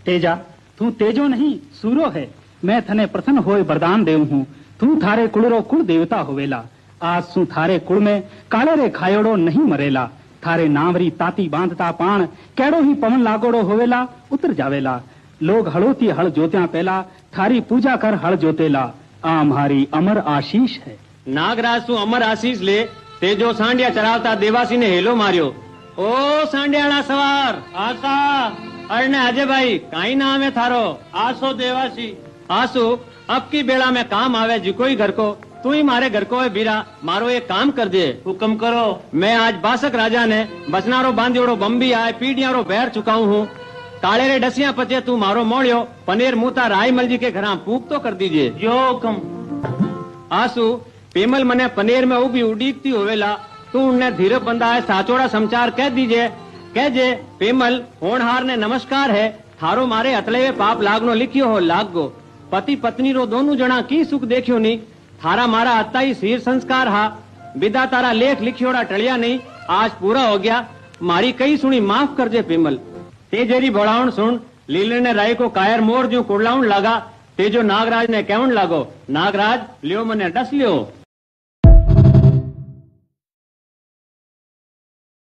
तेजा तू तेजो नहीं सूरो है। मैं थने प्रसन्न होए वरदान देव हूँ। तू थारे कुलरो कुल देवता होवेला। आज सु थारे कुल में काले रे खायोड़ो नहीं मरेला। थारे नावरी ताती बांधता पाण केड़ो ही पवन लागोड़ो होवेला उतर जावेला। लोग हड़ोती हड़ जोत्या पहला थारी पूजा कर हड़ जोतेला। आ म्हारी अमर आशीष है। नागराज तू अमर आशीष ले। तेजो सांडिया चरावता देवासी ने हेलो मार्यो। ओ सांडियाड़ा सवार आशा अरे अजय भाई काई नाम है थारो? आसो देवासी। आसू अब की बेड़ा में काम आवे जी कोई घर को तू ही मारे घर को है बीरा मारो एक काम कर दे। हुक्म करो। मैं आज बासक राजा ने बचनारो बांधियोड़ो बम्बी आए पीढ़ियारो बहर चुकाऊ हूँ। काले रे डसिया पचे तू मारो मोड़ियो पनीर मूता राय मल जी के घर पूक तो कर दीजिए। जो हुक्म। आसू पेमल मने पनीर में उभी उड़ीकती होवेला तू उन्हें धीरे बंदा है साचोड़ा समाचार कह दीजिए। कह जे पेमल होनहार ने नमस्कार है थारो मारे अतले पाप लागनो लिखियो हो लागो। पति पत्नी रो दोनों जना की सुख देखियो नहीं। थारा मारा अत्ता ही सिर संस्कार हा विदा तारा लेख लिखियोड़ा टलिया नहीं। आज पूरा हो गया मारी कई सुनी माफ कर जे पेमल। तेजेरी भोड़ाउन सुन लीले ने राय को कायर मोर जो कुड़लाउन लगा। तेजो नागराज ने कहन लागो नागराज लियो मने डस लियो।